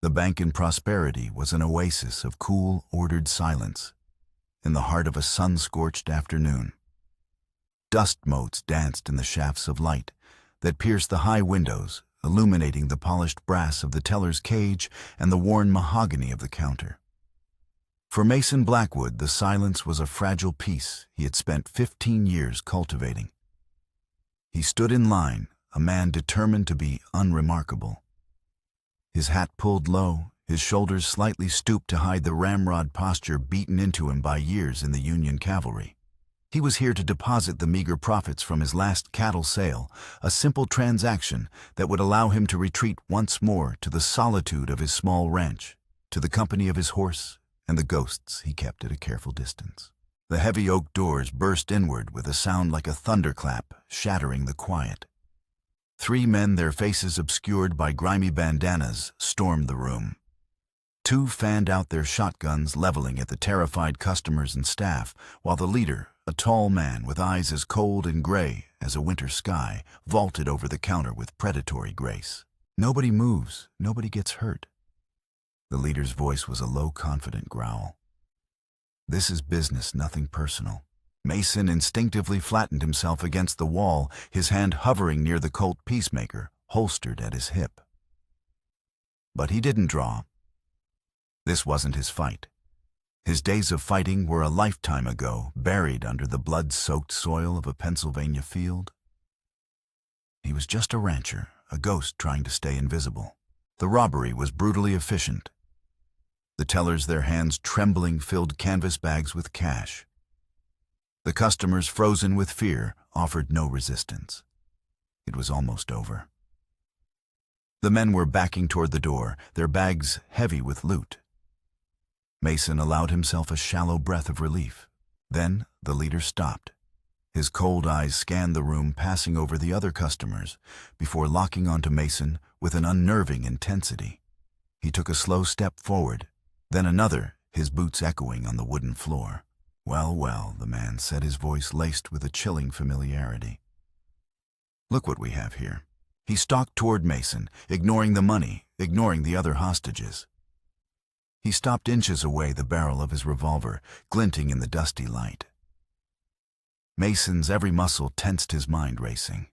The bank in Prosperity was an oasis of cool, ordered silence in the heart of a sun-scorched afternoon. Dust motes danced in the shafts of light that pierced the high windows, illuminating the polished brass of the teller's cage and the worn mahogany of the counter. For Mason Blackwood, the silence was a fragile piece he had spent 15 years cultivating. He stood in line, a man determined to be unremarkable. His hat pulled low, his shoulders slightly stooped to hide the ramrod posture beaten into him by years in the Union cavalry. He was here to deposit the meager profits from his last cattle sale, a simple transaction that would allow him to retreat once more to the solitude of his small ranch, to the company of his horse and the ghosts he kept at a careful distance. The heavy oak doors burst inward with a sound like a thunderclap, shattering the quiet. 3 men, their faces obscured by grimy bandanas, stormed the room. 2 fanned out their shotguns, leveling at the terrified customers and staff, while the leader, a tall man with eyes as cold and gray as a winter sky, vaulted over the counter with predatory grace. "Nobody moves, nobody gets hurt." The leader's voice was a low, confident growl. "This is business, nothing personal." Mason instinctively flattened himself against the wall, his hand hovering near the Colt Peacemaker, holstered at his hip. But he didn't draw. This wasn't his fight. His days of fighting were a lifetime ago, buried under the blood-soaked soil of a Pennsylvania field. He was just a rancher, a ghost trying to stay invisible. The robbery was brutally efficient. The tellers, their hands trembling, filled canvas bags with cash. The customers, frozen with fear, offered no resistance. It was almost over. The men were backing toward the door, their bags heavy with loot. Mason allowed himself a shallow breath of relief. Then the leader stopped. His cold eyes scanned the room, passing over the other customers, before locking onto Mason with an unnerving intensity. He took a slow step forward, then another, his boots echoing on the wooden floor. "Well, well," the man said, his voice laced with a chilling familiarity. "Look what we have here." He stalked toward Mason, ignoring the money, ignoring the other hostages. He stopped inches away, the barrel of his revolver glinting in the dusty light. Mason's every muscle tensed, his mind racing.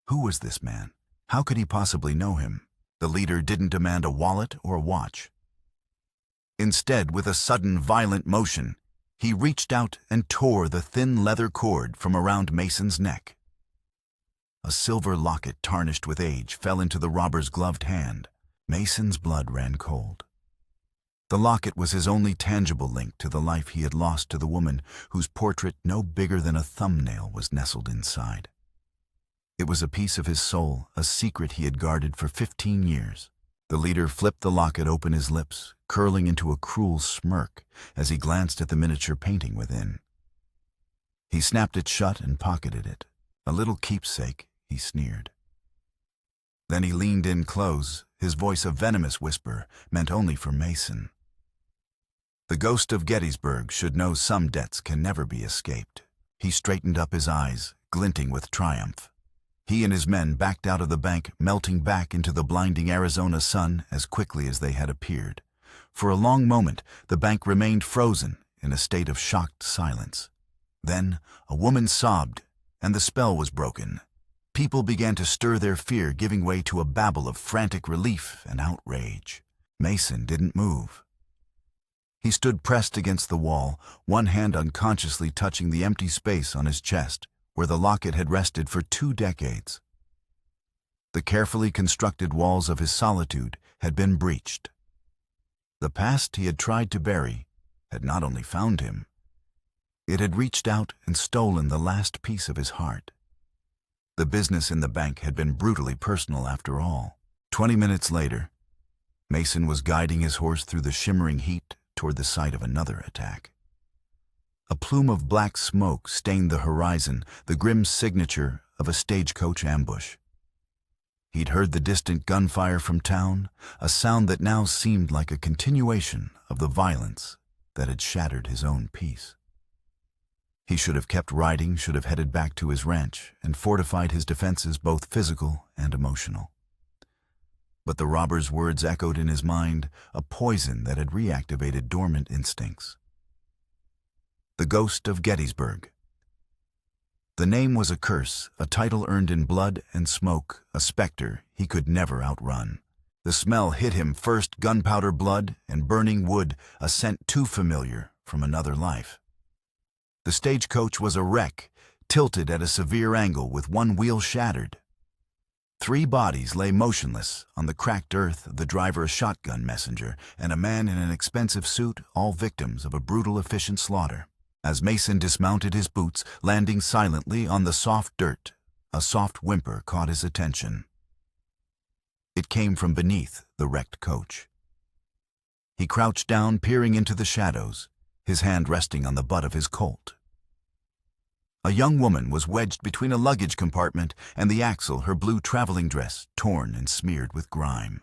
Who was this man? How could he possibly know him? The leader didn't demand a wallet or a watch. Instead, with a sudden, violent motion, he reached out and tore the thin leather cord from around Mason's neck. A silver locket, tarnished with age, fell into the robber's gloved hand. Mason's blood ran cold. The locket was his only tangible link to the life he had lost to the woman whose portrait, no bigger than a thumbnail, was nestled inside. It was a piece of his soul, a secret he had guarded for 15 years. The leader flipped the locket open, his lips curling into a cruel smirk as he glanced at the miniature painting within. He snapped it shut and pocketed it. "A little keepsake," he sneered. Then he leaned in close, his voice a venomous whisper, meant only for Mason. The ghost of Gettysburg should know some debts can never be escaped. He straightened up, his eyes glinting with triumph. He and his men backed out of the bank, melting back into the blinding Arizona sun as quickly as they had appeared. For a long moment, the bank remained frozen in a state of shocked silence. Then a woman sobbed, and the spell was broken. People began to stir, their fear giving way to a babble of frantic relief and outrage. Mason didn't move. He stood pressed against the wall, one hand unconsciously touching the empty space on his chest, where the locket had rested for 2 decades. The carefully constructed walls of his solitude had been breached. The past he had tried to bury had not only found him, it had reached out and stolen the last piece of his heart. The business in the bank had been brutally personal after all. 20 minutes later, Mason was guiding his horse through the shimmering heat toward the site of another attack. A plume of black smoke stained the horizon, the grim signature of a stagecoach ambush. He'd heard the distant gunfire from town, a sound that now seemed like a continuation of the violence that had shattered his own peace. He should have kept riding, should have headed back to his ranch and fortified his defenses, both physical and emotional. But the robber's words echoed in his mind, a poison that had reactivated dormant instincts. The Ghost of Gettysburg. The name was a curse, a title earned in blood and smoke, a specter he could never outrun. The smell hit him first, gunpowder, blood, and burning wood, a scent too familiar from another life. The stagecoach was a wreck, tilted at a severe angle with one wheel shattered. 3 bodies lay motionless on the cracked earth, the driver a shotgun messenger, and a man in an expensive suit, all victims of a brutal, efficient slaughter. As Mason dismounted his boots, landing silently on the soft dirt, a soft whimper caught his attention. It came from beneath the wrecked coach. He crouched down, peering into the shadows, his hand resting on the butt of his Colt. A young woman was wedged between a luggage compartment and the axle, her blue traveling dress torn and smeared with grime.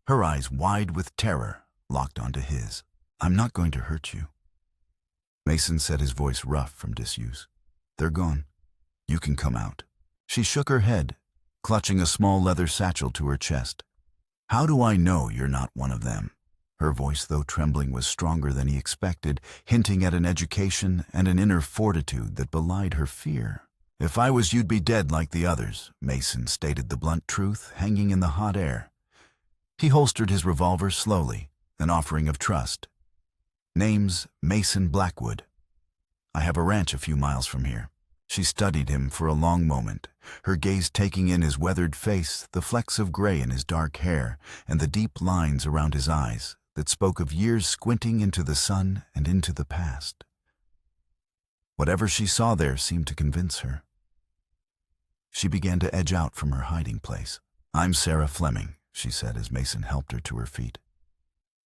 Her eyes, wide with terror, locked onto his. "I'm not going to hurt you." Mason said, his voice rough from disuse. "They're gone. You can come out." She shook her head, clutching a small leather satchel to her chest. "How do I know you're not one of them?" Her voice, though trembling, was stronger than he expected, hinting at an education and an inner fortitude that belied her fear. "If I was, you'd be dead like the others," Mason stated the blunt truth, hanging in the hot air. He holstered his revolver slowly, an offering of trust. "Name's Mason Blackwood. I have a ranch a few miles from here." She studied him for a long moment, her gaze taking in his weathered face, the flecks of gray in his dark hair, and the deep lines around his eyes that spoke of years squinting into the sun and into the past. Whatever she saw there seemed to convince her. She began to edge out from her hiding place. "I'm Sarah Fleming," she said as Mason helped her to her feet.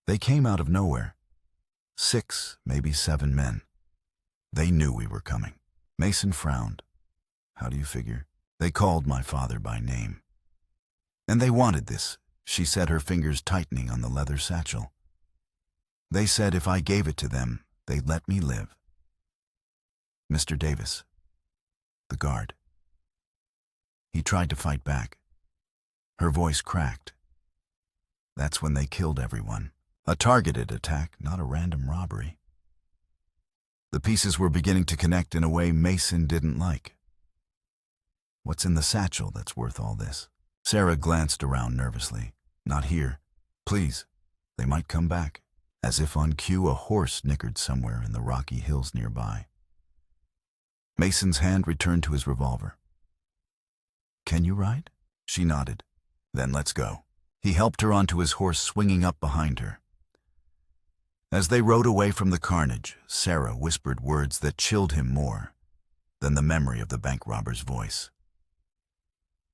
"They came out of nowhere. 6, maybe 7 men. They knew we were coming." Mason frowned. "How do you figure?" "They called my father by name. And they wanted this," she said, her fingers tightening on the leather satchel. "They said if I gave it to them, they'd let me live. Mr. Davis, the guard." He tried to fight back. Her voice cracked. "That's when they killed everyone. A targeted attack, not a random robbery." The pieces were beginning to connect in a way Mason didn't like. "What's in the satchel that's worth all this?" Sarah glanced around nervously. "Not here. Please. They might come back." As if on cue, a horse nickered somewhere in the rocky hills nearby. Mason's hand returned to his revolver. "Can you ride?" She nodded. "Then let's go." He helped her onto his horse, swinging up behind her. As they rode away from the carnage, Sarah whispered words that chilled him more than the memory of the bank robber's voice.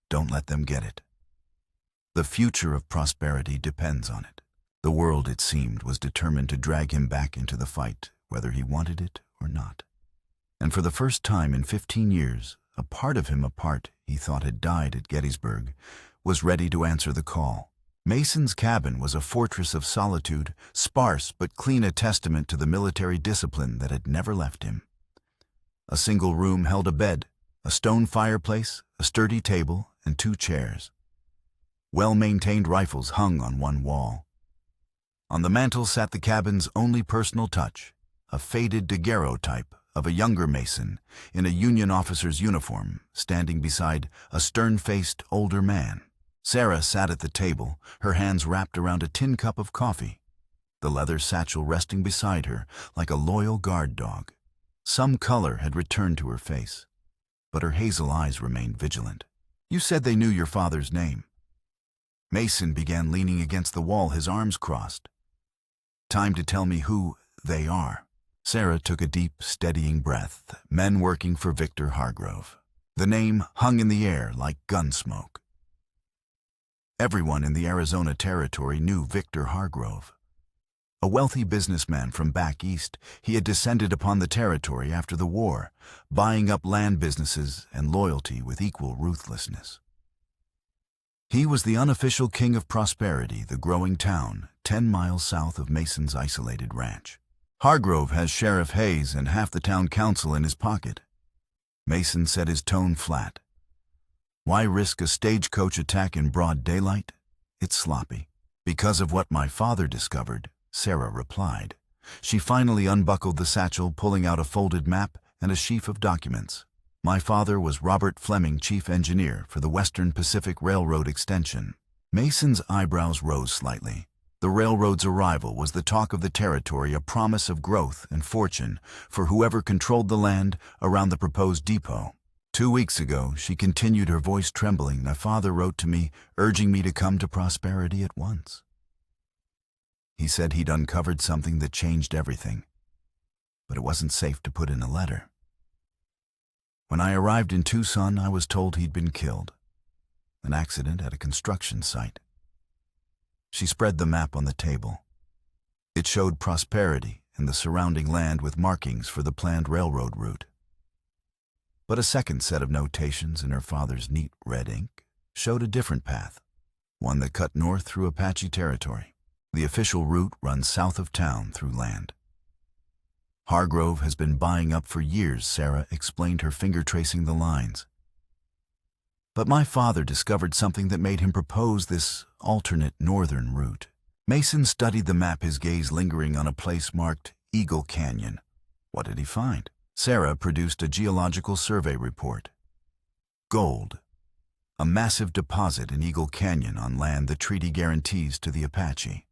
"Don't let them get it. The future of prosperity depends on it." The world, it seemed, was determined to drag him back into the fight, whether he wanted it or not. And for the first time in 15 years, a part of him, a part he thought had died at Gettysburg, was ready to answer the call. Mason's cabin was a fortress of solitude, sparse but clean, a testament to the military discipline that had never left him. A single room held a bed, a stone fireplace, a sturdy table, and 2 chairs. Well-maintained rifles hung on one wall. On the mantel sat the cabin's only personal touch, a faded daguerreotype of a younger Mason in a Union officer's uniform, standing beside a stern-faced older man. Sarah sat at the table, her hands wrapped around a tin cup of coffee, the leather satchel resting beside her like a loyal guard dog. Some color had returned to her face, but her hazel eyes remained vigilant. "You said they knew your father's name." Mason began leaning against the wall, his arms crossed. "Time to tell me who they are." Sarah took a deep, steadying breath. Men working for Victor Hargrove. The name hung in the air like gun smoke. Everyone in the Arizona Territory knew Victor Hargrove. A wealthy businessman from back east, he had descended upon the territory after the war, buying up land businesses and loyalty with equal ruthlessness. He was the unofficial king of Prosperity, the growing town 10 miles south of Mason's isolated ranch. Hargrove has Sheriff Hayes and half the town council in his pocket. Mason said, his tone flat. "Why risk a stagecoach attack in broad daylight?" It's sloppy. Because of what my father discovered, Sarah replied. She finally unbuckled the satchel, pulling out a folded map and a sheaf of documents. My father was Robert Fleming, chief engineer for the Western Pacific Railroad extension. Mason's eyebrows rose slightly. The railroad's arrival was the talk of the territory, a promise of growth and fortune for whoever controlled the land around the proposed depot. 2 weeks ago, she continued, her voice trembling, my father wrote to me, urging me to come to Prosperity at once. He said he'd uncovered something that changed everything, but it wasn't safe to put in a letter. When I arrived in Tucson, I was told he'd been killed. An accident at a construction site. She spread the map on the table. It showed Prosperity and the surrounding land with markings for the planned railroad route. But a second set of notations in her father's neat red ink showed a different path, one that cut north through Apache territory. The official route runs south of town through land. Hargrove has been buying up for years, Sarah explained, her finger tracing the lines. But my father discovered something that made him propose this alternate northern route. Mason studied the map, his gaze lingering on a place marked Eagle Canyon. What did he find? Sarah produced a geological survey report. Gold. A massive deposit in Eagle Canyon on land the treaty guarantees to the Apache.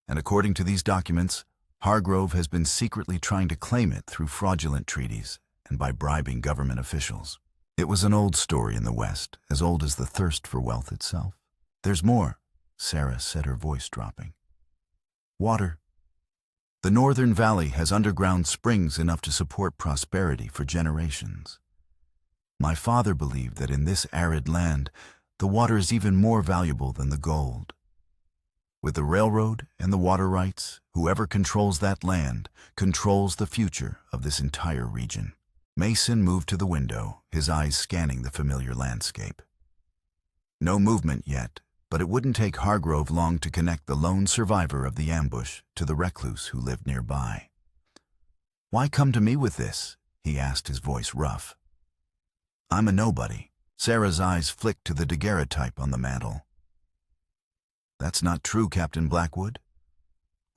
And according to these documents, Hargrove has been secretly trying to claim it through fraudulent treaties and by bribing government officials. It was an old story in the West, as old as the thirst for wealth itself. There's more, Sarah said, her voice dropping. Water. The Northern Valley has underground springs enough to support Prosperity for generations. My father believed that in this arid land, the water is even more valuable than the gold. With the railroad and the water rights, whoever controls that land controls the future of this entire region. Mason moved to the window, his eyes scanning the familiar landscape. No movement yet, but it wouldn't take Hargrove long to connect the lone survivor of the ambush to the recluse who lived nearby. Why come to me with this? He asked, his voice rough. I'm a nobody. Sarah's eyes flicked to the daguerreotype on the mantel. That's not true, Captain Blackwood.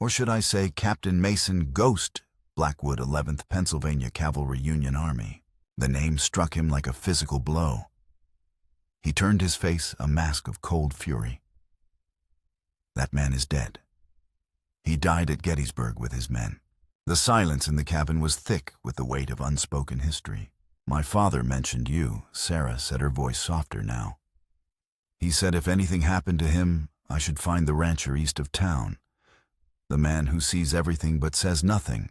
Or should I say Captain Mason Ghost Blackwood, 11th Pennsylvania Cavalry Union Army. The name struck him like a physical blow. He turned his face a mask of cold fury. That man is dead. He died at Gettysburg with his men. The silence in the cabin was thick with the weight of unspoken history. My father mentioned you, Sarah said, her voice softer now. He said if anything happened to him, I should find the rancher east of town. The man who sees everything but says nothing.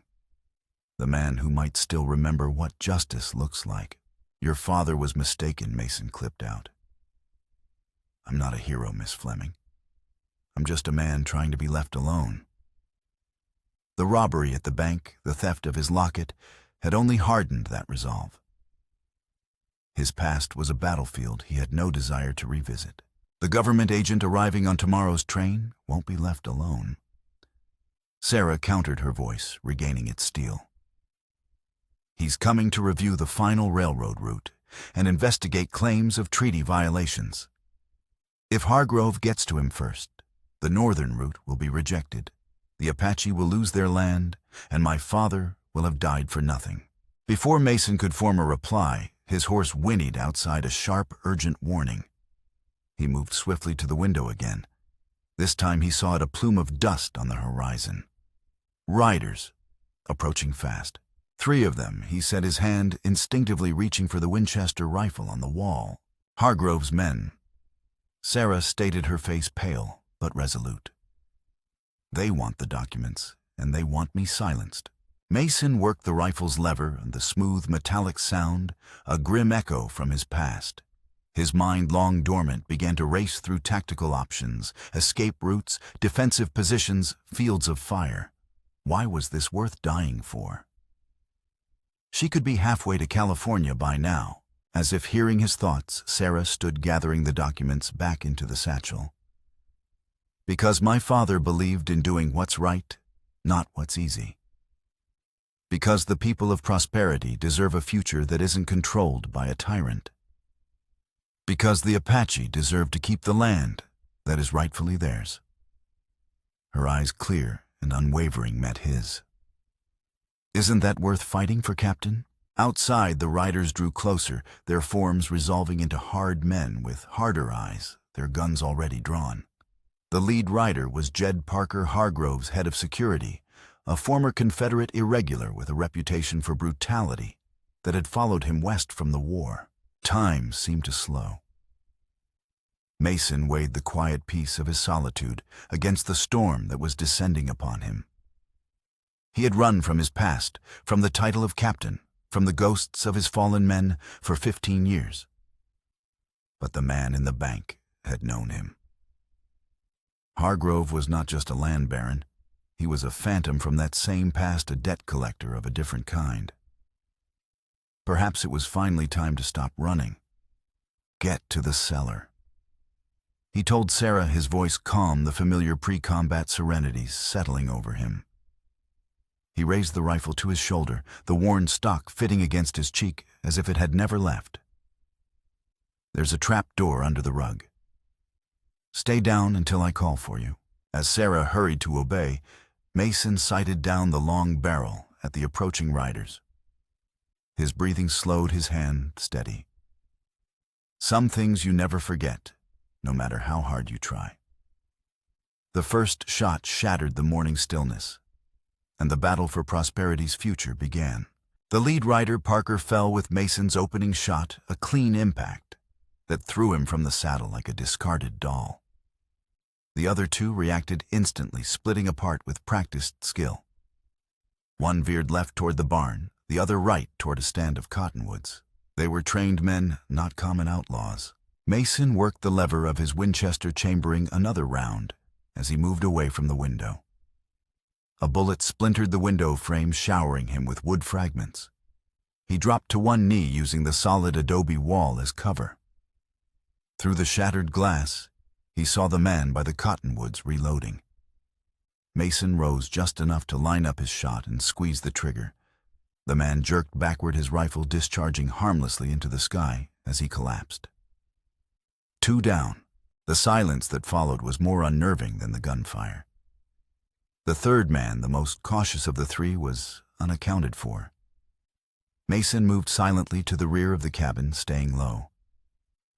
The man who might still remember what justice looks like. Your father was mistaken, Mason clipped out. I'm not a hero, Miss Fleming. I'm just a man trying to be left alone. The robbery at the bank, the theft of his locket, had only hardened that resolve. His past was a battlefield he had no desire to revisit. The government agent arriving on tomorrow's train won't be left alone. Sarah countered, her voice regaining its steel. He's coming to review the final railroad route and investigate claims of treaty violations. If Hargrove gets to him first, the northern route will be rejected. The Apache will lose their land, and my father will have died for nothing. Before Mason could form a reply, his horse whinnied outside, a sharp, urgent warning. He moved swiftly to the window again. This time he saw a plume of dust on the horizon. Riders, approaching fast. 3 of them, he said, his hand instinctively reaching for the Winchester rifle on the wall. Hargrove's men. Sarah stated, her face pale but resolute. They want the documents, and they want me silenced. Mason worked the rifle's lever, and the smooth metallic sound, a grim echo from his past. His mind, long dormant, began to race through tactical options, escape routes, defensive positions, fields of fire. Why was this worth dying for? She could be halfway to California by now. As if hearing his thoughts, Sarah stood gathering the documents back into the satchel. Because my father believed in doing what's right, not what's easy. Because the people of Prosperity deserve a future that isn't controlled by a tyrant. Because the Apache deserve to keep the land that is rightfully theirs. Her eyes clear and unwavering met his. Isn't that worth fighting for, Captain? Outside, the riders drew closer, their forms resolving into hard men with harder eyes, their guns already drawn. The lead rider was Jed Parker Hargroves, head of security, a former Confederate irregular with a reputation for brutality that had followed him west from the war. Time seemed to slow. Mason weighed the quiet peace of his solitude against the storm that was descending upon him. He had run from his past, from the title of captain, from the ghosts of his fallen men for 15 years. But the man in the bank had known him. Hargrove was not just a land baron. He was a phantom from that same past, a debt collector of a different kind. Perhaps it was finally time to stop running. Get to the cellar. He told Sarah, his voice calm, the familiar pre-combat serenity settling over him. He raised the rifle to his shoulder, the worn stock fitting against his cheek as if it had never left. There's a trap door under the rug. Stay down until I call for you. As Sarah hurried to obey, Mason sighted down the long barrel at the approaching riders. His breathing slowed, his hand steady. Some things you never forget, no matter how hard you try. The first shot shattered the morning stillness, and the battle for prosperity's future began. The lead rider, Parker, fell with Mason's opening shot, a clean impact that threw him from the saddle like a discarded doll. The other two reacted instantly, splitting apart with practiced skill. One veered left toward the barn, the other right toward a stand of cottonwoods. They were trained men, not common outlaws. Mason worked the lever of his Winchester, chambering another round as he moved away from the window. A bullet splintered the window frame, showering him with wood fragments. He dropped to one knee, using the solid adobe wall as cover. Through the shattered glass, he saw the man by the cottonwoods reloading. Mason rose just enough to line up his shot and squeeze the trigger. The man jerked backward, his rifle discharging harmlessly into the sky as he collapsed. 2 down. The silence that followed was more unnerving than the gunfire. The third man, the most cautious of the three, was unaccounted for. Mason moved silently to the rear of the cabin, staying low.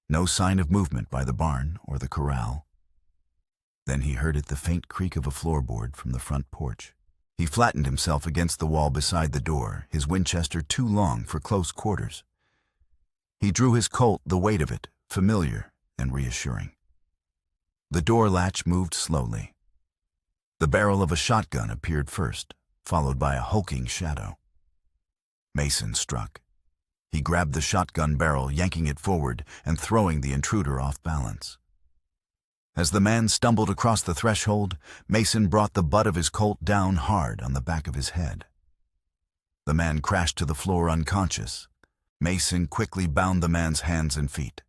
No sign of movement by the barn or the corral. Then he heard the faint creak of a floorboard from the front porch. He flattened himself against the wall beside the door, his Winchester too long for close quarters. He drew his Colt, the weight of it, familiar and reassuring. The door latch moved slowly. The barrel of a shotgun appeared first, followed by a hulking shadow. Mason struck. He grabbed the shotgun barrel, yanking it forward and throwing the intruder off balance. As the man stumbled across the threshold, Mason brought the butt of his Colt down hard on the back of his head. The man crashed to the floor unconscious. Mason quickly bound the man's hands and feet.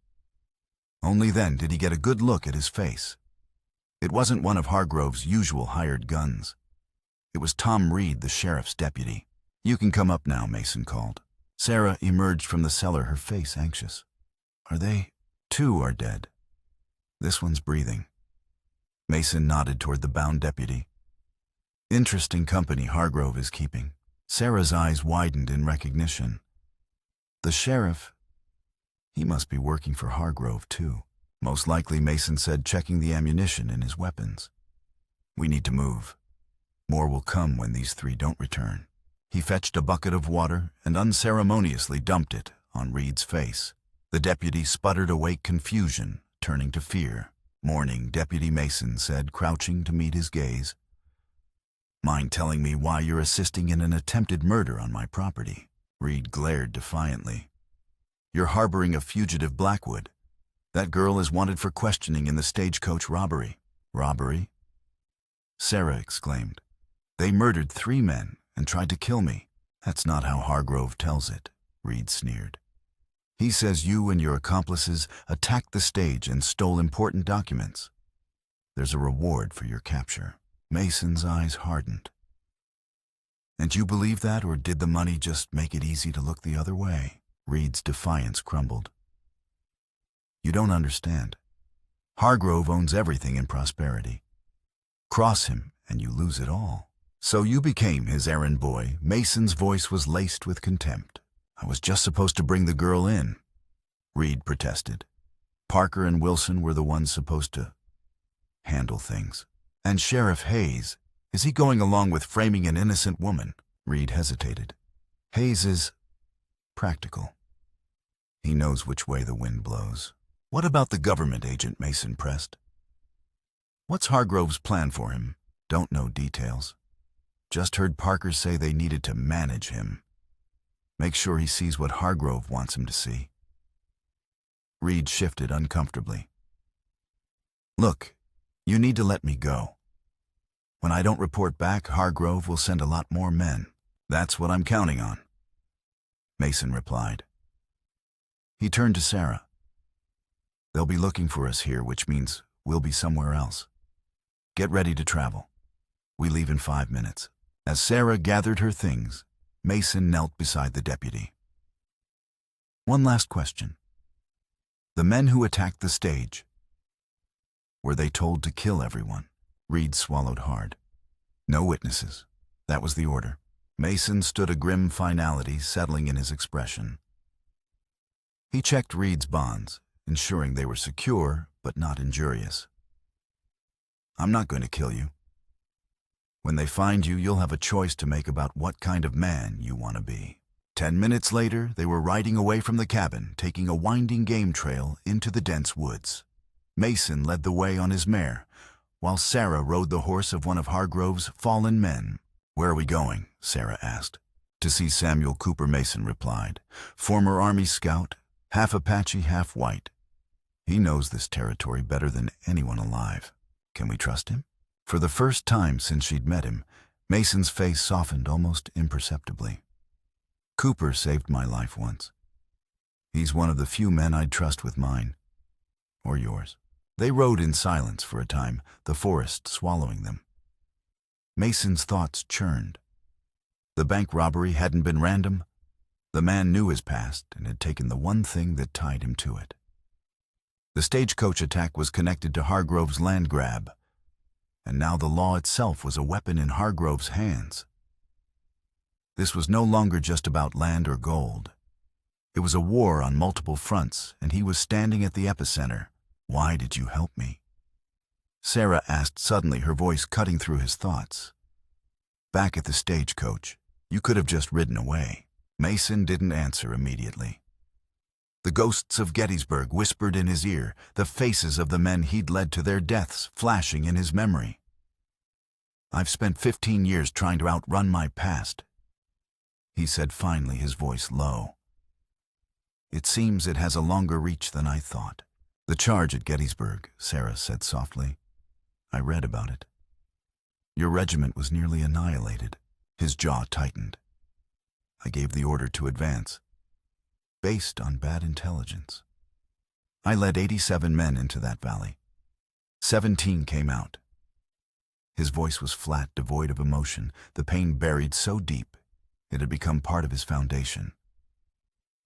Only then did he get a good look at his face. It wasn't one of Hargrove's usual hired guns. It was Tom Reed, the sheriff's deputy. "You can come up now," Mason called. Sarah emerged from the cellar, her face anxious. "Are they? 2 are dead. This one's breathing." Mason nodded toward the bound deputy. "Interesting company Hargrove is keeping." Sarah's eyes widened in recognition. "The sheriff? He must be working for Hargrove, too." "Most likely," Mason said, checking the ammunition in his weapons. "We need to move. More will come when these 3 don't return." He fetched a bucket of water and unceremoniously dumped it on Reed's face. The deputy sputtered awake confusion, turning to fear. "Morning," Deputy Mason said, crouching to meet his gaze. "Mind telling me why you're assisting in an attempted murder on my property?" Reed glared defiantly. "You're harboring a fugitive Blackwood. That girl is wanted for questioning in the stagecoach robbery." "Robbery?" Sarah exclaimed. "They murdered 3 men and tried to kill me." "That's not how Hargrove tells it," Reed sneered. "He says you and your accomplices attacked the stage and stole important documents. There's a reward for your capture." Mason's eyes hardened. "And you believe that, or did the money just make it easy to look the other way?" Reed's defiance crumbled. "You don't understand. Hargrove owns everything in prosperity. Cross him and you lose it all. So you became his errand boy. Mason's voice was laced with contempt. I was just supposed to bring the girl in, Reed protested. Parker and Wilson were the ones supposed to handle things. And Sheriff Hayes, is he going along with framing an innocent woman? Reed hesitated. Hayes is practical. He knows which way the wind blows. What about the government agent? Mason pressed. What's Hargrove's plan for him? Don't know details. Just heard Parker say they needed to manage him. Make sure he sees what Hargrove wants him to see. Reed shifted uncomfortably. Look, you need to let me go. When I don't report back, Hargrove will send a lot more men. That's what I'm counting on, Mason replied. He turned to Sarah. They'll be looking for us here, which means we'll be somewhere else. Get ready to travel. We leave in 5 minutes. As Sarah gathered her things, Mason knelt beside the deputy. One last question. The men who attacked the stage, were they told to kill everyone? Reed swallowed hard. No witnesses. That was the order. Mason stood, a grim finality settling in his expression. He checked Reed's bonds, ensuring they were secure but not injurious. I'm not going to kill you. When they find you, you'll have a choice to make about what kind of man you want to be. 10 minutes later, they were riding away from the cabin, taking a winding game trail into the dense woods. Mason led the way on his mare, while Sarah rode the horse of one of Hargrove's fallen men. Where are we going? Sarah asked. To see Samuel Cooper, Mason replied. Former Army scout, half Apache, half white. He knows this territory better than anyone alive. Can we trust him? For the first time since she'd met him, Mason's face softened almost imperceptibly. Cooper saved my life once. He's one of the few men I'd trust with mine. Or yours. They rode in silence for a time, the forest swallowing them. Mason's thoughts churned. The bank robbery hadn't been random. The man knew his past and had taken the one thing that tied him to it. The stagecoach attack was connected to Hargrove's land grab, and now the law itself was a weapon in Hargrove's hands. This was no longer just about land or gold. It was a war on multiple fronts, and he was standing at the epicenter. Why did you help me? Sarah asked suddenly, her voice cutting through his thoughts. Back at the stagecoach, you could have just ridden away. Mason didn't answer immediately. The ghosts of Gettysburg whispered in his ear, the faces of the men he'd led to their deaths flashing in his memory. I've spent 15 years trying to outrun my past, he said finally, his voice low. It seems it has a longer reach than I thought. The charge at Gettysburg, Sarah said softly. I read about it. Your regiment was nearly annihilated. His jaw tightened. I gave the order to advance, based on bad intelligence. I led 87 men into that valley. 17 came out. His voice was flat, devoid of emotion, the pain buried so deep it had become part of his foundation.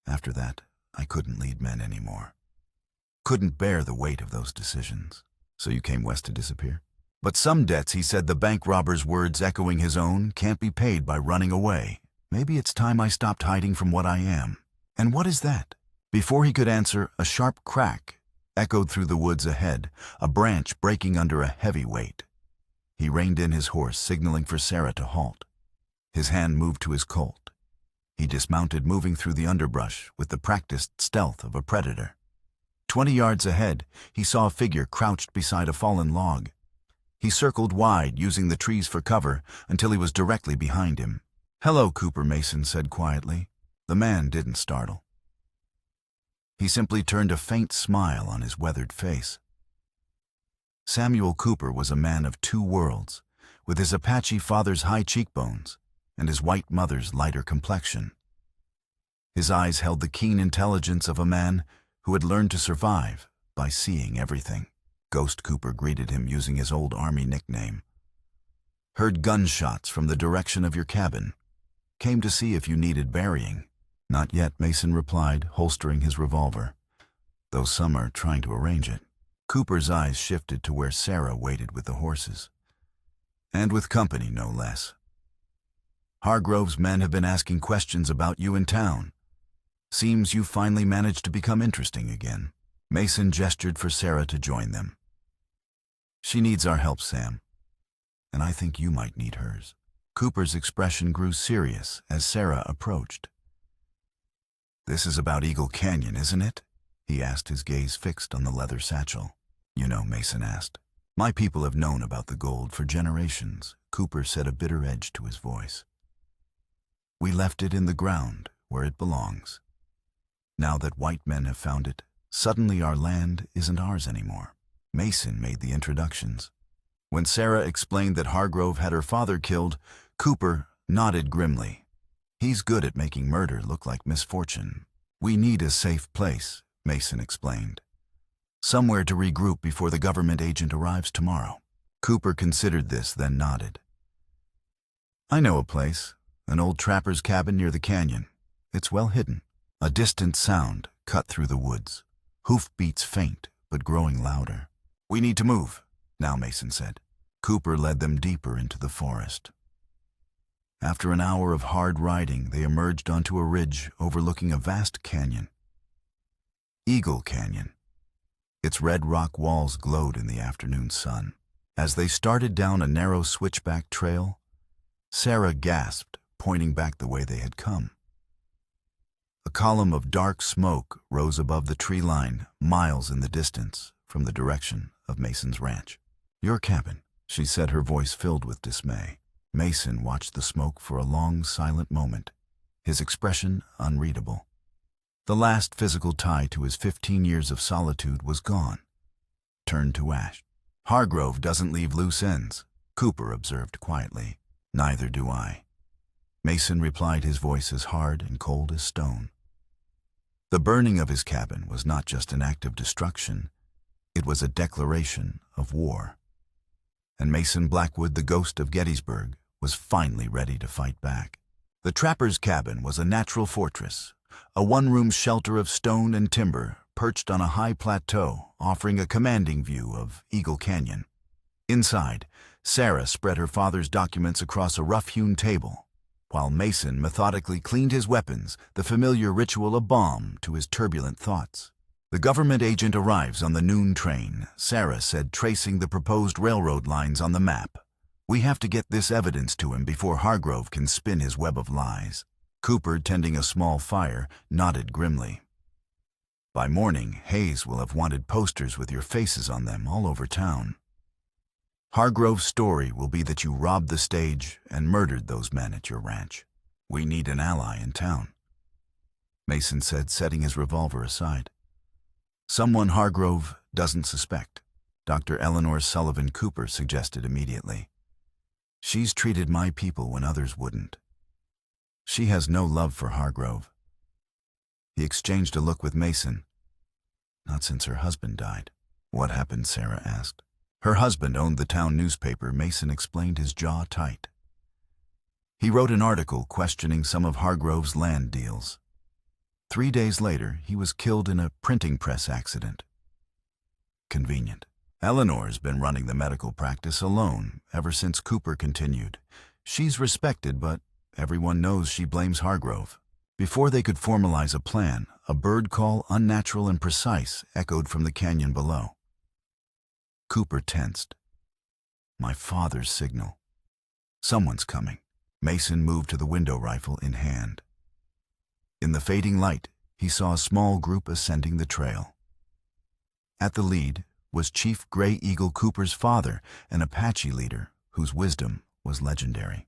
After that, I couldn't lead men anymore. Couldn't bear the weight of those decisions. So you came west to disappear? But some debts, he said, the bank robber's words echoing his own, can't be paid by running away. Maybe it's time I stopped hiding from what I am. And what is that? Before he could answer, a sharp crack echoed through the woods ahead, a branch breaking under a heavy weight. He reined in his horse, signaling for Sarah to halt. His hand moved to his Colt. He dismounted, moving through the underbrush with the practiced stealth of a predator. 20 yards ahead, he saw a figure crouched beside a fallen log. He circled wide, using the trees for cover, until he was directly behind him. Hello, Cooper, Mason said quietly. The man didn't startle. He simply turned a faint smile on his weathered face. Samuel Cooper was a man of two worlds, with his Apache father's high cheekbones and his white mother's lighter complexion. His eyes held the keen intelligence of a man who had learned to survive by seeing everything. Ghost Cooper greeted him using his old Army nickname. Heard gunshots from the direction of your cabin. Came to see if you needed burying. Not yet, Mason replied, holstering his revolver, though some are trying to arrange it. Cooper's eyes shifted to where Sarah waited with the horses. And with company, no less. Hargrove's men have been asking questions about you in town. Seems you finally managed to become interesting again. Mason gestured for Sarah to join them. She needs our help, Sam. And I think you might need hers. Cooper's expression grew serious as Sarah approached. This is about Eagle Canyon, isn't it? He asked, his gaze fixed on the leather satchel. You know, Mason asked. My people have known about the gold for generations, Cooper said, a bitter edge to his voice. We left it in the ground where it belongs. Now that white men have found it, suddenly our land isn't ours anymore. Mason made the introductions. When Sarah explained that Hargrove had her father killed, Cooper nodded grimly. He's good at making murder look like misfortune. We need a safe place, Mason explained. Somewhere to regroup before the government agent arrives tomorrow. Cooper considered this, then nodded. I know a place, an old trapper's cabin near the canyon. It's well hidden. A distant sound cut through the woods. Hoofbeats faint, but growing louder. We need to move, now, Mason said. Cooper led them deeper into the forest. After an hour of hard riding, they emerged onto a ridge overlooking a vast canyon. Eagle Canyon. Its red rock walls glowed in the afternoon sun. As they started down a narrow switchback trail, Sarah gasped, pointing back the way they had come. A column of dark smoke rose above the tree line, miles in the distance, from the direction of Mason's ranch. Your cabin, she said, her voice filled with dismay. Mason watched the smoke for a long, silent moment, his expression unreadable. The last physical tie to his 15 years of solitude was gone, turned to ash. Hargrove doesn't leave loose ends, Cooper observed quietly. Neither do I. Mason replied, his voice as hard and cold as stone. The burning of his cabin was not just an act of destruction, it was a declaration of war. And Mason Blackwood, the ghost of Gettysburg, was finally ready to fight back. The trapper's cabin was a natural fortress, a one-room shelter of stone and timber perched on a high plateau offering a commanding view of Eagle Canyon. Inside, Sarah spread her father's documents across a rough-hewn table, while Mason methodically cleaned his weapons, the familiar ritual a balm to his turbulent thoughts. The government agent arrives on the noon train, Sarah said, tracing the proposed railroad lines on the map. We have to get this evidence to him before Hargrove can spin his web of lies. Cooper, tending a small fire, nodded grimly. By morning, Hayes will have wanted posters with your faces on them all over town. Hargrove's story will be that you robbed the stage and murdered those men at your ranch. We need an ally in town, Mason said, setting his revolver aside. Someone Hargrove doesn't suspect, Dr. Eleanor Sullivan, Cooper suggested immediately. She's treated my people when others wouldn't. She has no love for Hargrove. He exchanged a look with Mason. Not since her husband died. What happened? Sarah asked. Her husband owned the town newspaper, Mason explained, his jaw tight. He wrote an article questioning some of Hargrove's land deals. 3 days later, he was killed in a printing press accident. Convenient. Eleanor's been running the medical practice alone ever since, Cooper continued. She's respected, but everyone knows she blames Hargrove. Before they could formalize a plan, a bird call, unnatural and precise, echoed from the canyon below. Cooper tensed. My father's signal. Someone's coming. Mason moved to the window, rifle in hand. In the fading light, he saw a small group ascending the trail. At the lead was Chief Gray Eagle, Cooper's father, an Apache leader whose wisdom was legendary.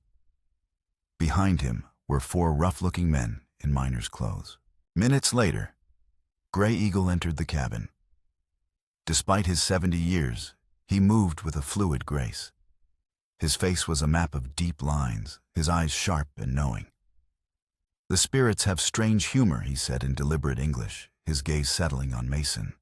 Behind him were 4 rough-looking men in miners' clothes. Minutes later, Gray Eagle entered the cabin. Despite his 70 years, he moved with a fluid grace. His face was a map of deep lines, his eyes sharp and knowing. The spirits have strange humor, he said in deliberate English, his gaze settling on Mason.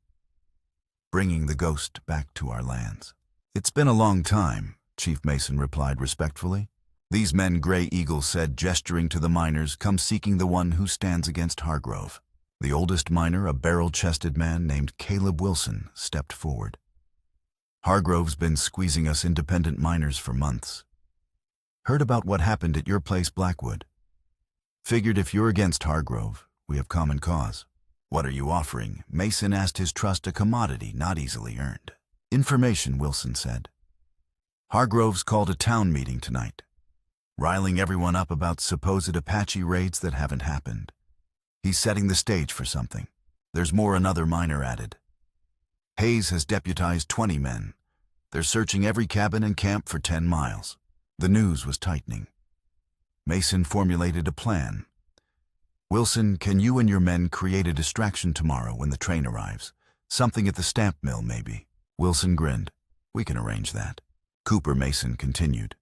Bringing the ghost back to our lands. It's been a long time, Chief Mason replied respectfully. These men, Gray Eagle said, gesturing to the miners, come seeking the one who stands against Hargrove. The oldest miner, a barrel-chested man named Caleb Wilson, stepped forward. Hargrove's been squeezing us independent miners for months. Heard about what happened at your place, Blackwood. Figured if you're against Hargrove, we have common cause. What are you offering? Mason asked, his trust a commodity not easily earned. Information, Wilson said. Hargrove's called a town meeting tonight, riling everyone up about supposed Apache raids that haven't happened. He's setting the stage for something. There's more, another miner added. Hayes has deputized 20 men. They're searching every cabin and camp for 10 miles. The news was tightening. Mason formulated a plan. Wilson, can you and your men create a distraction tomorrow when the train arrives? Something at the stamp mill, maybe. Wilson grinned. We can arrange that. Cooper, Mason continued.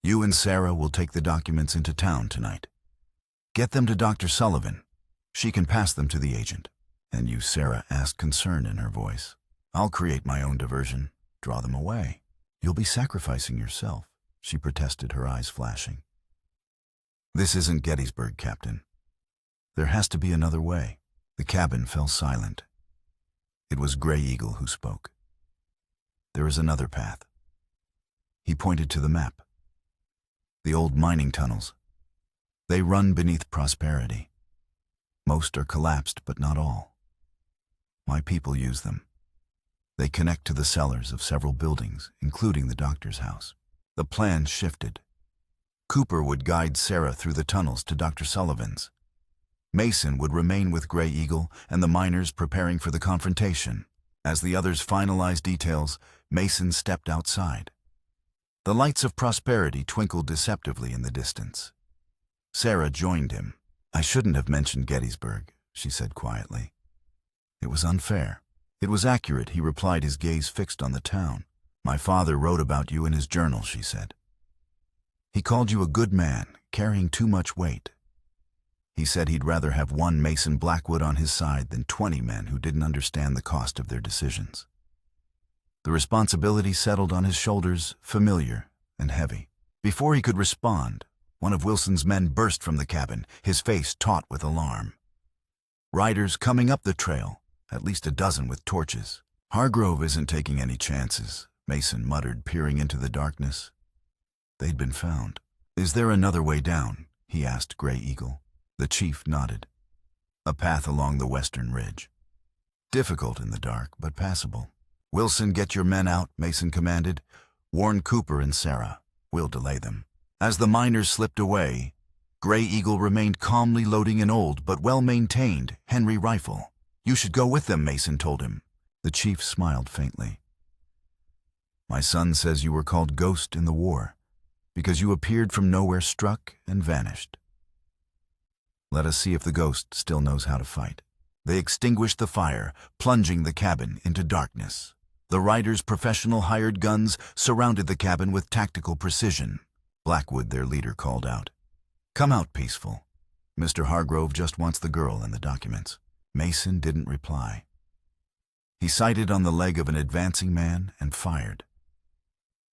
You and Sarah will take the documents into town tonight. Get them to Dr. Sullivan. She can pass them to the agent. And you, Sarah asked, concern in her voice. I'll create my own diversion. Draw them away. You'll be sacrificing yourself, she protested, her eyes flashing. This isn't Gettysburg, Captain. There has to be another way. The cabin fell silent. It was Gray Eagle who spoke. There is another path. He pointed to the map. The old mining tunnels. They run beneath Prosperity. Most are collapsed, but not all. My people use them. They connect to the cellars of several buildings, including the doctor's house. The plan shifted. Cooper would guide Sarah through the tunnels to Dr. Sullivan's. Mason would remain with Gray Eagle and the miners preparing for the confrontation. As the others finalized details, Mason stepped outside. The lights of Prosperity twinkled deceptively in the distance. Sarah joined him. I shouldn't have mentioned Gettysburg, she said quietly. It was unfair. It was accurate, he replied, his gaze fixed on the town. My father wrote about you in his journal, she said. He called you a good man, carrying too much weight. He said he'd rather have one Mason Blackwood on his side than 20 men who didn't understand the cost of their decisions. The responsibility settled on his shoulders, familiar and heavy. Before he could respond, one of Wilson's men burst from the cabin, his face taut with alarm. Riders coming up the trail, at least a dozen with torches. Hargrove isn't taking any chances, Mason muttered, peering into the darkness. They'd been found. Is there another way down? He asked Gray Eagle. The chief nodded. A path along the western ridge. Difficult in the dark, but passable. Wilson, get your men out, Mason commanded. Warn Cooper and Sarah. We'll delay them. As the miners slipped away, Gray Eagle remained calmly loading an old but well-maintained Henry rifle. You should go with them, Mason told him. The chief smiled faintly. My son says you were called Ghost in the war, because you appeared from nowhere, struck and vanished. Let us see if the ghost still knows how to fight. They extinguished the fire, plunging the cabin into darkness. The riders' professional hired guns surrounded the cabin with tactical precision. Blackwood, their leader, called out. Come out, Peaceful. Mr. Hargrove just wants the girl and the documents. Mason didn't reply. He sighted on the leg of an advancing man and fired.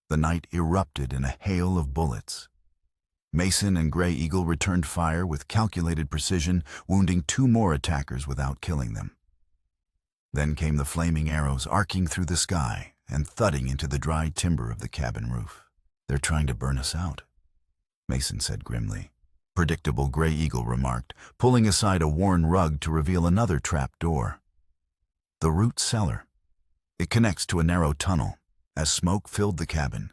The night erupted in a hail of bullets. Mason and Gray Eagle returned fire with calculated precision, wounding 2 more attackers without killing them. Then came the flaming arrows arcing through the sky and thudding into the dry timber of the cabin roof. They're trying to burn us out, Mason said grimly. Predictable, Gray Eagle remarked, pulling aside a worn rug to reveal another trap door. The root cellar. It connects to a narrow tunnel. As smoke filled the cabin,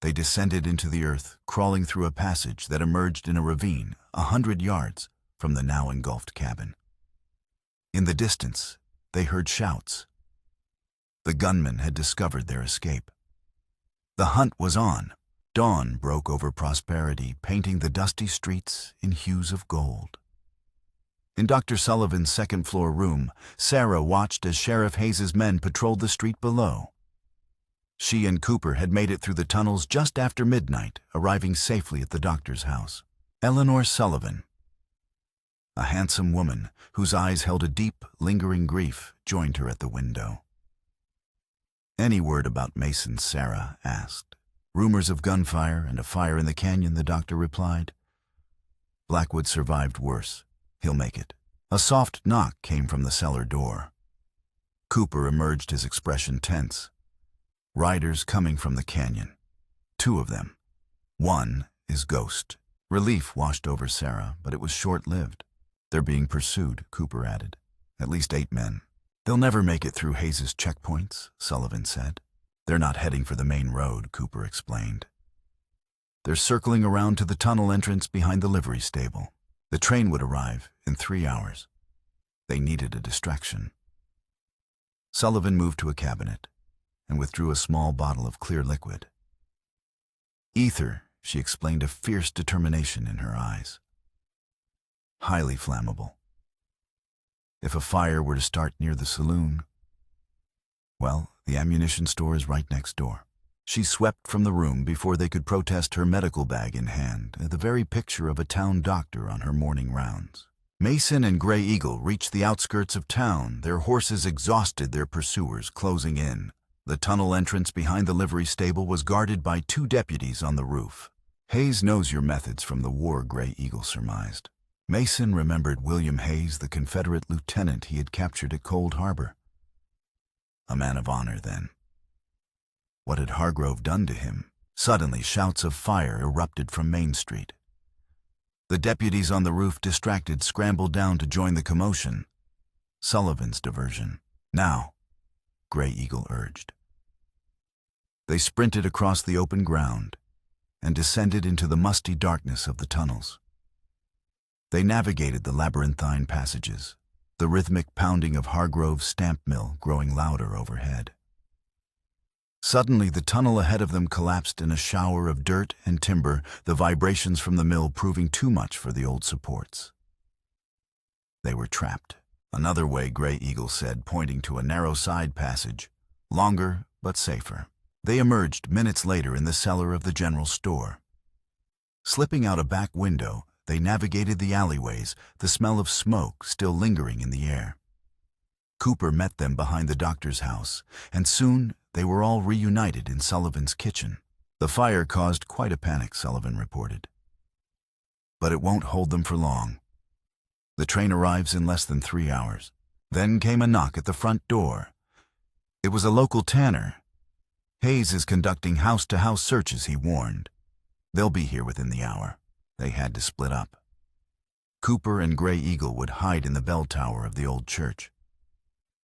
they descended into the earth, crawling through a passage that emerged in a ravine 100 yards from the now engulfed cabin. In the distance, they heard shouts. The gunmen had discovered their escape. The hunt was on. Dawn broke over Prosperity, painting the dusty streets in hues of gold. In Dr. Sullivan's second-floor room, Sarah watched as Sheriff Hayes's men patrolled the street below. She and Cooper had made it through the tunnels just after midnight, arriving safely at the doctor's house. Eleanor Sullivan, a handsome woman whose eyes held a deep, lingering grief, joined her at the window. Any word about Mason, Sarah asked. Rumors of gunfire and a fire in the canyon, the doctor replied. Blackwood survived worse. He'll make it. A soft knock came from the cellar door. Cooper emerged, his expression tense. Riders coming from the canyon. 2 of them. One is Ghost. Relief washed over Sarah, but it was short-lived. They're being pursued, Cooper added. At least 8 men. They'll never make it through Hayes' checkpoints, Sullivan said. They're not heading for the main road, Cooper explained. They're circling around to the tunnel entrance behind the livery stable. The train would arrive in 3 hours. They needed a distraction. Sullivan moved to a cabinet and withdrew a small bottle of clear liquid. Ether, she explained, a fierce determination in her eyes. Highly flammable. If a fire were to start near the saloon, well, the ammunition store is right next door. She swept from the room before they could protest, her medical bag in hand, the very picture of a town doctor on her morning rounds. Mason and Gray Eagle reached the outskirts of town, their horses exhausted, their pursuers closing in. The tunnel entrance behind the livery stable was guarded by 2 deputies on the roof. Hayes knows your methods from the war, Gray Eagle surmised. Mason remembered William Hayes, the Confederate lieutenant he had captured at Cold Harbor. A man of honor, then. What had Hargrove done to him? Suddenly, shouts of fire erupted from Main Street. The deputies on the roof, distracted, scrambled down to join the commotion. Sullivan's diversion. Now, Gray Eagle urged. They sprinted across the open ground and descended into the musty darkness of the tunnels. They navigated the labyrinthine passages, the rhythmic pounding of Hargrove's stamp mill growing louder overhead. Suddenly, the tunnel ahead of them collapsed in a shower of dirt and timber, the vibrations from the mill proving too much for the old supports. They were trapped. Another way, Gray Eagle said, pointing to a narrow side passage, longer but safer. They emerged minutes later in the cellar of the general store. Slipping out a back window, they navigated the alleyways, the smell of smoke still lingering in the air. Cooper met them behind the doctor's house, and soon they were all reunited in Sullivan's kitchen. The fire caused quite a panic, Sullivan reported. But it won't hold them for long. The train arrives in less than 3 hours. Then came a knock at the front door. It was a local tanner. Hayes is conducting house-to-house searches, he warned. They'll be here within the hour. They had to split up. Cooper and Gray Eagle would hide in the bell tower of the old church.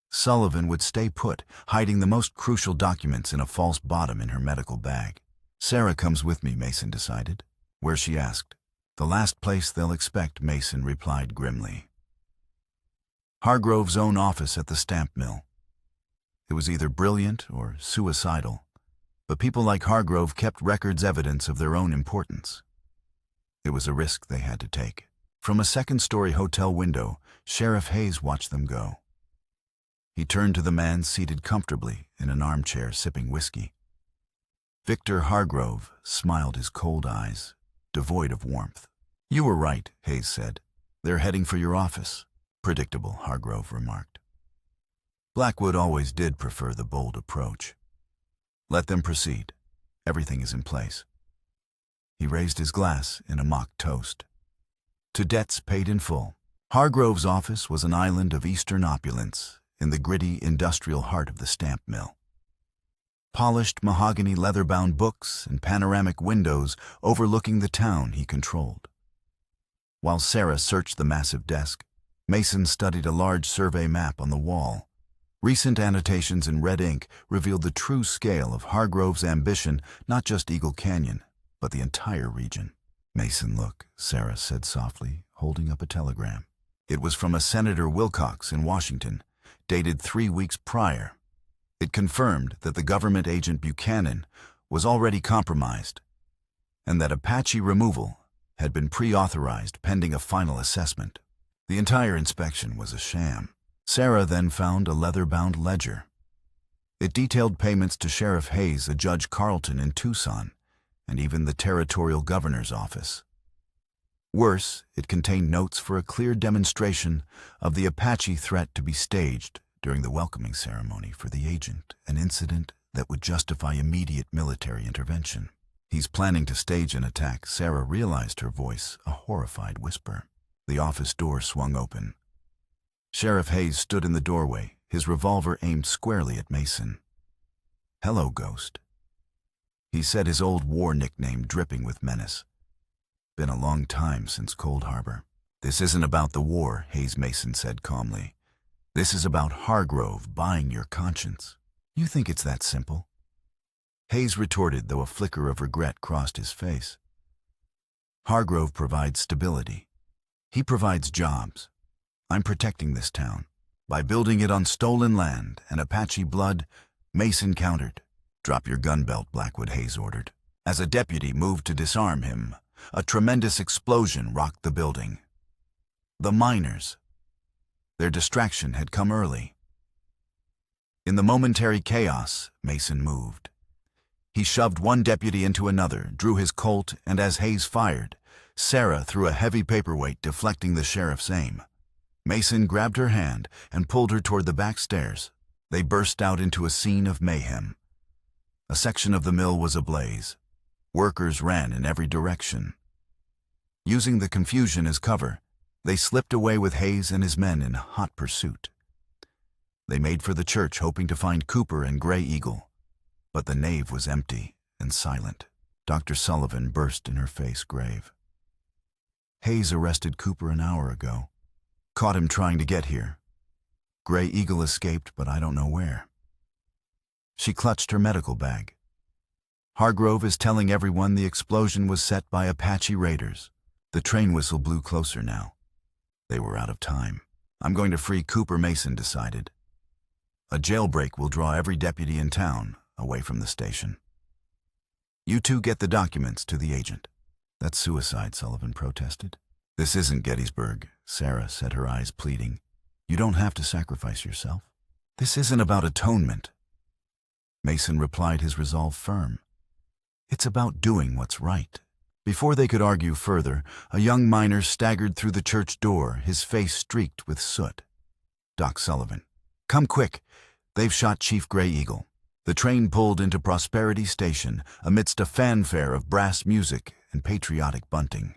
Sullivan would stay put, hiding the most crucial documents in a false bottom in her medical bag. Sarah comes with me, Mason decided. Where, she asked. The last place they'll expect, Mason replied grimly. Hargrove's own office at the stamp mill. It was either brilliant or suicidal, but people like Hargrove kept records, evidence of their own importance. It was a risk they had to take. From a second-story hotel window, Sheriff Hayes watched them go. He turned to the man seated comfortably in an armchair sipping whiskey. Victor Hargrove smiled, his cold eyes devoid of warmth. You were right, Hayes said. They're heading for your office. Predictable, Hargrove remarked. Blackwood always did prefer the bold approach. Let them proceed. Everything is in place. He raised his glass in a mock toast. To debts paid in full. Hargrove's office was an island of eastern opulence in the gritty industrial heart of the stamp mill. Polished mahogany leather-bound books and panoramic windows overlooking the town he controlled. While Sarah searched the massive desk, Mason studied a large survey map on the wall. Recent annotations in red ink revealed the true scale of Hargrove's ambition, not just Eagle Canyon, but the entire region. Mason, look, Sarah said softly, holding up a telegram. It was from a Senator Wilcox in Washington, dated 3 weeks prior. It confirmed that the government agent Buchanan was already compromised, and that Apache removal had been pre-authorized pending a final assessment. The entire inspection was a sham. Sarah then found a leather-bound ledger. It detailed payments to Sheriff Hayes, a Judge Carlton in Tucson, and even the territorial governor's office. Worse, it contained notes for a clear demonstration of the Apache threat to be staged during the welcoming ceremony for the agent, an incident that would justify immediate military intervention. He's planning to stage an attack, Sarah realized, her voice a horrified whisper. The office door swung open. Sheriff Hayes stood in the doorway, his revolver aimed squarely at Mason. "Hello, Ghost," he said, his old war nickname dripping with menace. "Been a long time since Cold Harbor." "This isn't about the war," Hayes Mason said calmly. "This is about Hargrove buying your conscience." "You think it's that simple?" Hayes retorted, though a flicker of regret crossed his face. "Hargrove provides stability. He provides jobs. I'm protecting this town. By building it on stolen land and Apache blood," Mason countered. "Drop your gun belt," Blackwood, Hayes ordered. As a deputy moved to disarm him, a tremendous explosion rocked the building. The miners. Their distraction had come early. In the momentary chaos, Mason moved. He shoved one deputy into another, drew his Colt, and as Hayes fired, Sarah threw a heavy paperweight, deflecting the sheriff's aim. Mason grabbed her hand and pulled her toward the back stairs. They burst out into a scene of mayhem. A section of the mill was ablaze. Workers ran in every direction. Using the confusion as cover, they slipped away with Hayes and his men in hot pursuit. They made for the church, hoping to find Cooper and Gray Eagle. But the nave was empty and silent. Dr. Sullivan burst in her face grave. "Hayes arrested Cooper an hour ago. Caught him trying to get here. Gray Eagle escaped, but I don't know where." She clutched her medical bag. "Hargrove is telling everyone the explosion was set by Apache raiders." The train whistle blew closer now. They were out of time. "I'm going to free Cooper," Mason decided. "A jailbreak will draw every deputy in town away from the station. You two get the documents to the agent." "That's suicide," Sullivan protested. "This isn't Gettysburg," Sarah said, her eyes pleading. "You don't have to sacrifice yourself. This isn't about atonement." Mason replied, his resolve firm. "It's about doing what's right." Before they could argue further, a young miner staggered through the church door, his face streaked with soot. "Doc Sullivan, come quick. They've shot Chief Gray Eagle." The train pulled into Prosperity Station amidst a fanfare of brass music and patriotic bunting.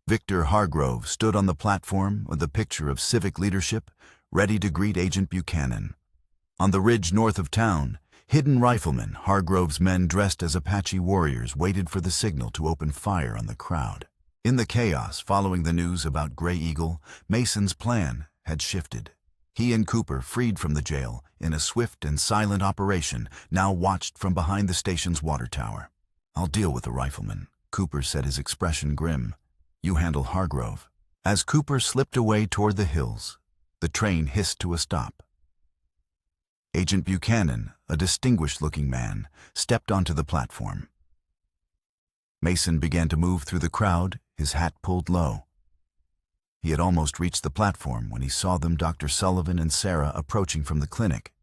Victor Hargrove stood on the platform with a picture of civic leadership, ready to greet Agent Buchanan. On the ridge north of town, hidden riflemen, Hargrove's men dressed as Apache warriors, waited for the signal to open fire on the crowd. In the chaos following the news about Gray Eagle, Mason's plan had shifted. He and Cooper, freed from the jail in a swift and silent operation, now watched from behind the station's water tower. "I'll deal with the riflemen," Cooper said, his expression grim. "You handle Hargrove." As Cooper slipped away toward the hills, the train hissed to a stop. Agent Buchanan, a distinguished-looking man, stepped onto the platform. Mason began to move through the crowd, his hat pulled low. He had almost reached the platform when he saw them, Dr. Sullivan and Sarah, approaching from the clinic.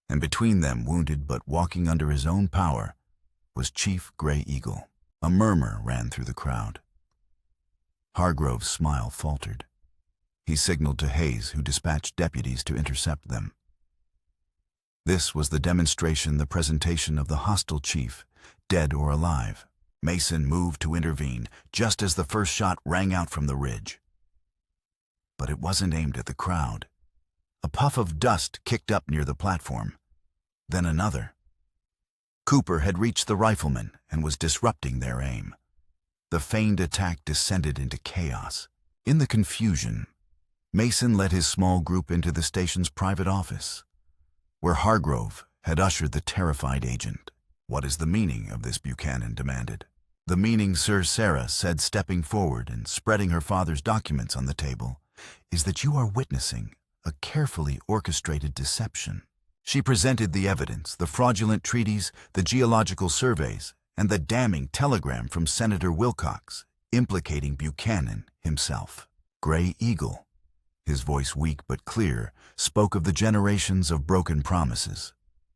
And between them, wounded but walking under his own power, was Chief Gray Eagle. A murmur ran through the crowd. Hargrove's smile faltered. He signaled to Hayes, who dispatched deputies to intercept them. This was the demonstration, the presentation of the hostile chief, dead or alive. Mason moved to intervene just as the first shot rang out from the ridge. But it wasn't aimed at the crowd. A puff of dust kicked up near the platform. Then another. Cooper had reached the riflemen and was disrupting their aim. The feigned attack descended into chaos. In the confusion, Mason led his small group into the station's private office, where Hargrove had ushered the terrified agent. "What is the meaning of this?" Buchanan demanded. "The meaning, sir," Sarah said, stepping forward and spreading her father's documents on the table, "is that you are witnessing a carefully orchestrated deception." She presented the evidence, the fraudulent treaties, the geological surveys, and the damning telegram from Senator Wilcox, implicating Buchanan himself. Gray Eagle, his voice weak but clear, spoke of the generations of broken promises.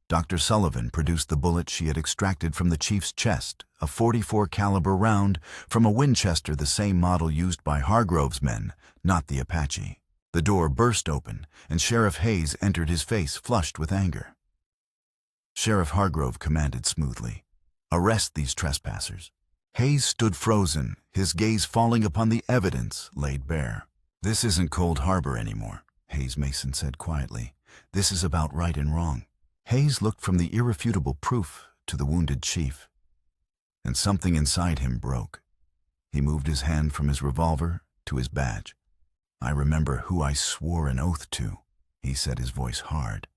Dr. Sullivan produced the bullet she had extracted from the chief's chest, a .44 caliber round from a Winchester, the same model used by Hargrove's men, not the Apache. The door burst open, and Sheriff Hayes entered, his face flushed with anger. Sheriff Hargrove commanded smoothly, "Arrest these trespassers." Hayes stood frozen, his gaze falling upon the evidence laid bare. "This isn't Cold Harbor anymore," Hayes Mason said quietly. "This is about right and wrong." Hayes looked from the irrefutable proof to the wounded chief, and something inside him broke. He moved his hand from his revolver to his badge. "I remember who I swore an oath to," he said, his voice hard.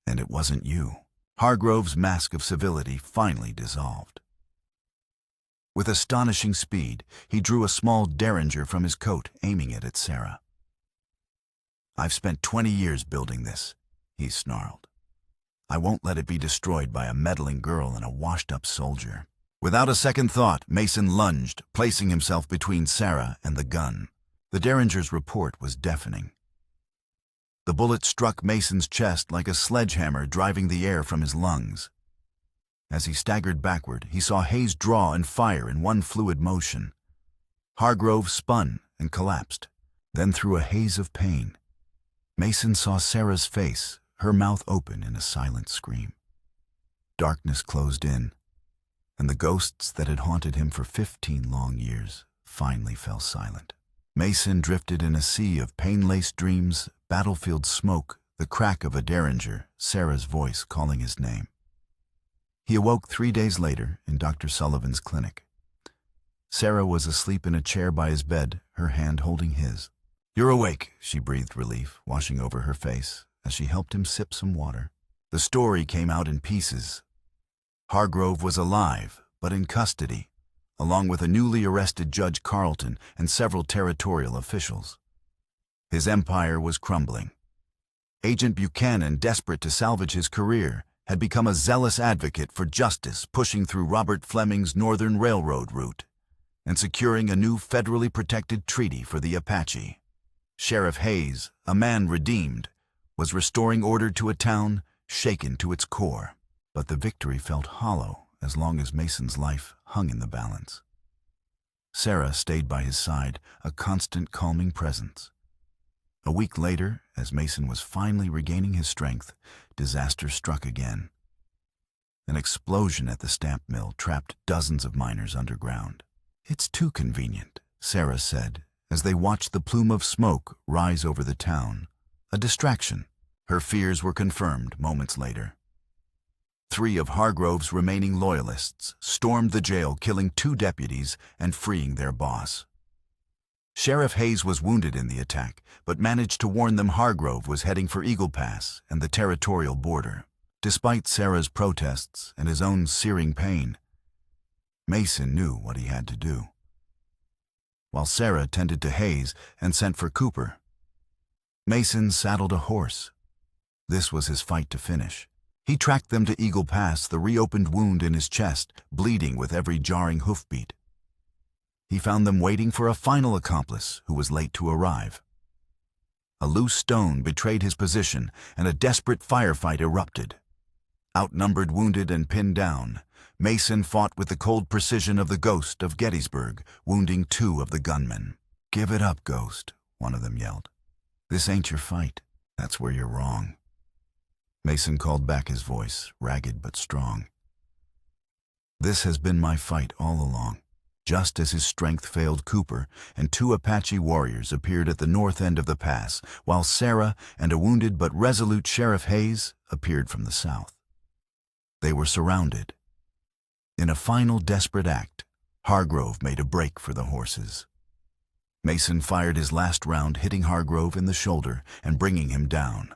"And it wasn't you." Hargrove's mask of civility finally dissolved. With astonishing speed, he drew a small derringer from his coat, aiming it at Sarah. "I've spent 20 years building this," he snarled. "I won't let it be destroyed by a meddling girl and a washed-up soldier." Without a second thought, Mason lunged, placing himself between Sarah and the gun. The derringer's report was deafening. The bullet struck Mason's chest like a sledgehammer, driving the air from his lungs. As he staggered backward, he saw Hayes draw and fire in one fluid motion. Hargrove spun and collapsed. Then, through a haze of pain, Mason saw Sarah's face, her mouth open in a silent scream. Darkness closed in, and the ghosts that had haunted him for 15 long years finally fell silent. Mason drifted in a sea of pain-laced dreams, battlefield smoke, the crack of a derringer, Sarah's voice calling his name. He awoke 3 days later in Dr. Sullivan's clinic. Sarah was asleep in a chair by his bed, her hand holding his. "You're awake," she breathed relief, washing over her face as she helped him sip some water. The story came out in pieces. Hargrove was alive, but in custody, along with a newly arrested Judge Carlton and several territorial officials. His empire was crumbling. Agent Buchanan, desperate to salvage his career, had become a zealous advocate for justice, pushing through Robert Fleming's Northern Railroad route and securing a new federally protected treaty for the Apache. Sheriff Hayes, a man redeemed, was restoring order to a town shaken to its core. But the victory felt hollow as long as Mason's life hung in the balance. Sarah stayed by his side, a constant calming presence. A week later, as Mason was finally regaining his strength, disaster struck again. An explosion at the stamp mill trapped dozens of miners underground. "It's too convenient," Sarah said, as they watched the plume of smoke rise over the town. A distraction. Her fears were confirmed moments later. 3 of Hargrove's remaining loyalists stormed the jail, killing 2 deputies and freeing their boss. Sheriff Hayes was wounded in the attack, but managed to warn them Hargrove was heading for Eagle Pass and the territorial border. Despite Sarah's protests and his own searing pain, Mason knew what he had to do. While Sarah tended to Hayes and sent for Cooper, Mason saddled a horse. This was his fight to finish. He tracked them to Eagle Pass, the reopened wound in his chest, bleeding with every jarring hoofbeat. He found them waiting for a final accomplice who was late to arrive. A loose stone betrayed his position, and a desperate firefight erupted. Outnumbered, wounded, and pinned down, Mason fought with the cold precision of the Ghost of Gettysburg, wounding 2 of the gunmen. "Give it up, Ghost," one of them yelled. "This ain't your fight. That's where you're wrong." Mason called back, his voice ragged but strong. "This has been my fight all along." Just as his strength failed Cooper, and 2 Apache warriors appeared at the north end of the pass, while Sarah and a wounded but resolute Sheriff Hayes appeared from the south. They were surrounded. In a final desperate act, Hargrove made a break for the horses. Mason fired his last round, hitting Hargrove in the shoulder and bringing him down.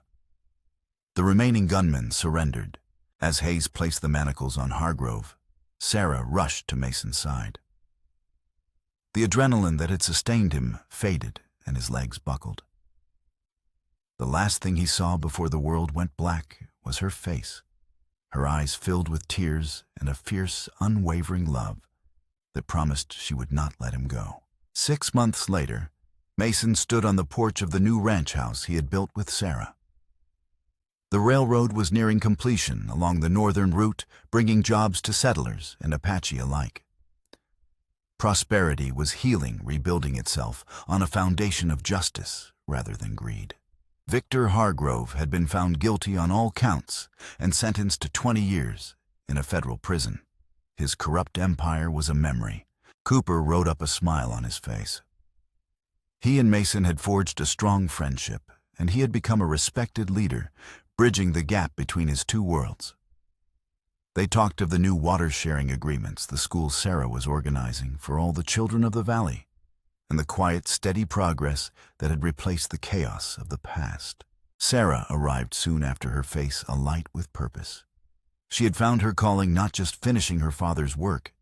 The remaining gunmen surrendered. As Hayes placed the manacles on Hargrove, Sarah rushed to Mason's side. The adrenaline that had sustained him faded, and his legs buckled. The last thing he saw before the world went black was her face, her eyes filled with tears and a fierce, unwavering love that promised she would not let him go. 6 months later, Mason stood on the porch of the new ranch house he had built with Sarah. The railroad was nearing completion along the northern route, bringing jobs to settlers and Apache alike. Prosperity was healing, rebuilding itself on a foundation of justice rather than greed. Victor Hargrove had been found guilty on all counts and sentenced to 20 years in a federal prison. His corrupt empire was a memory. Cooper wrote up a smile on his face. He and Mason had forged a strong friendship, and he had become a respected leader, bridging the gap between his two worlds. They talked of the new water-sharing agreements the school Sarah was organizing for all the children of the valley, and the quiet, steady progress that had replaced the chaos of the past. Sarah arrived soon after, her face alight with purpose. She had found her calling, not just finishing her father's work,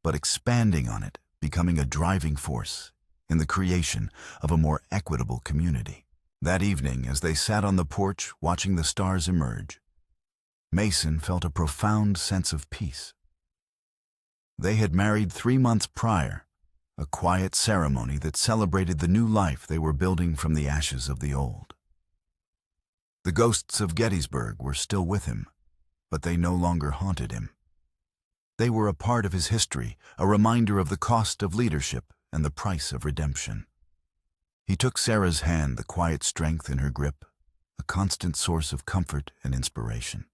but expanding on it, becoming a driving force in the creation of a more equitable community. That evening, as they sat on the porch watching the stars emerge, Mason felt a profound sense of peace. They had married 3 months prior, a quiet ceremony that celebrated the new life they were building from the ashes of the old. The ghosts of Gettysburg were still with him, but they no longer haunted him. They were a part of his history, a reminder of the cost of leadership and the price of redemption. He took Sarah's hand, the quiet strength in her grip, a constant source of comfort and inspiration.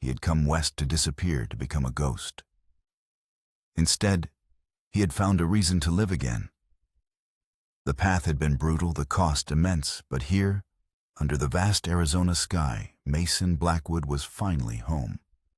He had come west to disappear, to become a ghost. Instead, he had found a reason to live again. The path had been brutal, the cost immense, but here, under the vast Arizona sky, Mason Blackwood was finally home.